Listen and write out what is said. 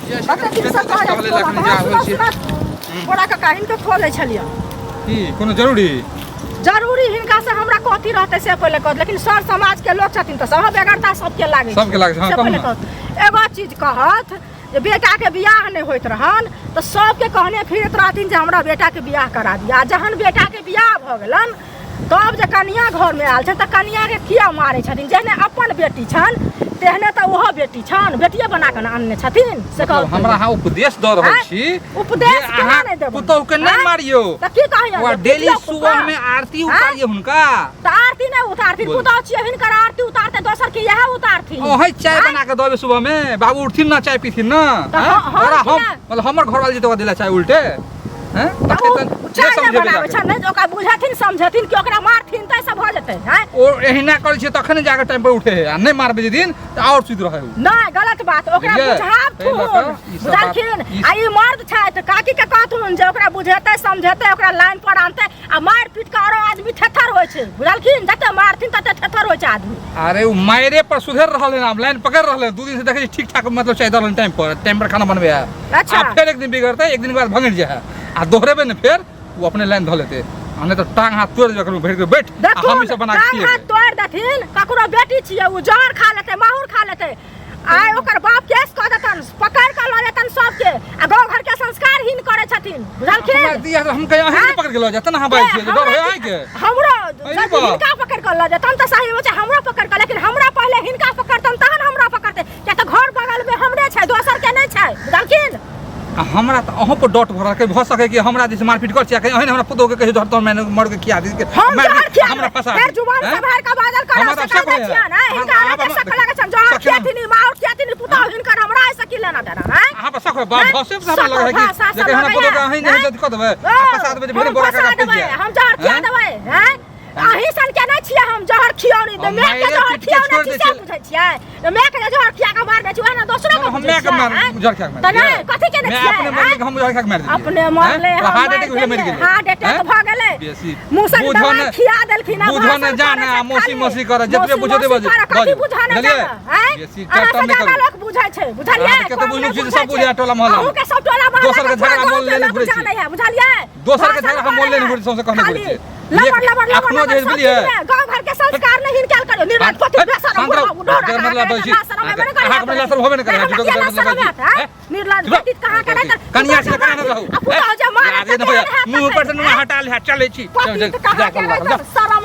कते दिन से बोरा के काहिन के खोले छलिया की कोनो जरूरी हिनका से हमरा कथी रहते से पहले कह, लेकिन सर समाज के लोग छथिन त सब बेगरता सबके लागे हां पहले कह एगो चीज कहत जे बेटा के बियाह नहीं होइत रहन तो सबके कहने फिरत रहथिन जे हमरा बेटा के बियाह करा दिया। जहन बेटा के बियाह भ गेलन तब जे कन्या घर में आयल छ त कन्या के किया मारे छथिन, जेहने अपन बेटी छन तेहने त ओहो बेटी छन, बेटिए बना के आनने छथिन से कह हमरा हां उपदेश द रहल छी। उपदेश केना नहीं देब पुतौ के नहीं मारियो त की कहियो वो डेली सुबह में आरती उतारिए हुनका त आरती नहीं उतारती पुतौ छिए हिनकर आरती उतारते दोसर के यह उतारती ओ है चाय बना के देबे सुबह में बाबू उठथिन ना चाय पीथिन ना हमरा हम मतलब हमर घर वाली जतवा देला चाय उल्टे हैं चाय नहीं बनावे छ नहीं ओकरा बुझथिन समझथिन कि ओकरा मारथिन त सब भ जते हैं ओ एहिना करै छै तखन जाके टाइम पर उठे आ नहीं मारबे जे दिन त और सुध रहे नहीं गलत बात ओकरा बुझाव बुझलखिन आ ई मर्द छै त काकी के कहथुन जे ओकरा बुझेतै समझेतै ओकरा लाइन पर आनतै आ मार पीट के औरो आदमी थेथर होय छै बुझलखिन जते मारथिन तते थेथर होय छै आदमी। अरे उ मायरे पर सुधर रहले ना लाइन पकड़ रहले दू दिन से देखे ठीक ठाक मतलब चाय दलन टाइम पर खाना बनबे है अच्छा फिर एक दिन बिगड़ते एक दिन के बाद भंगड़ जाए आ दोहरेबे न फिर वो अपने लाइन ध लेते हमने तो टांग हाथ तोड़ देबे करू भर के बैठ हम सब बना के टांग हाथ तोड़ देथिन ककरो बेटी छिए उ जहर खा लेते माहुर खा लेते आय ओकर बाप केस क देतन पकड़ के ल लेतन सबके आ गांव घर के संस्कार हीन करे छथिन बुझलखिन हम कहीं अहीं पकड़ के ल जातन हां भाई छिए डर है आइ के हमरो हिनका पकड़ के ल जातन त सही होय छै हमरा पकड़ के, लेकिन हमरा पहले हिनका पकड़तन तहन हमरा पकड़ते क्या त घर बगल में हमरे छै दोसर के नहीं छै बुझलखिन। हमरा त अहो पर डट भरा के भ सके कि हमरा दिस मारपीट कर छिया कहीं अहीं हमरा पुतो के कहि धरत मैंने मर के खिया दी के हमरा फसा फिर जुबान से बाहर का बादल कर सकते छिया ना हिनका के शक लागे छ जो खेथिनी माउ खेथिनी पुतो हिनकर हमरा ऐसा की लेना देना है हां पर शक बाप भसे से हमरा लगे कि जे हमरा पुतो के अहीं नहीं जति क देबे फसा देबे भरे बोरा का पे हम जहर खिया देबे हैं अहीं सन के नहीं छिया हम जहर खियौनी दे मैं के जहर खियौनी छिया बुझै छियै त मैं के जहर खिया के मार दे छी ना दोसरो के हम मैं के मार जहर खिया के मार त नहीं कथि के नहीं छिया मैं अपने मर के हम जहर खिया के मार दे अपने मारले हां डेटे मर गेले हां डेटे त भ गेले मुसन दवा खिया देलखिन अब बुझो न जाना मोसी कर जतबे बुझो दे बजे कथि बुझाना जाना हैं बेसी टर्म में लोग बुझै छै बुझलियै के त बुझनु छी सब बुझा टोला मोहल्ला के सब टोला मोहल्ला दोसर के झगड़ा मोल लेने घुरै छी बुझलियै दोसर के झगड़ा हम मोल लेने घुरै सबसे कहने घुरै छी लबर जे बुझलियै गांव घर के संस्कार नहीं हिनकाल करियो निर्लज कथि बेसर मतलब बोल छी अहाँ के लासर होबे न करे निर्लज बेटी कहां के नहीं कन्या से कहां न रहू मुंह पर से मुंह हटा ले चले छी जा कर शरम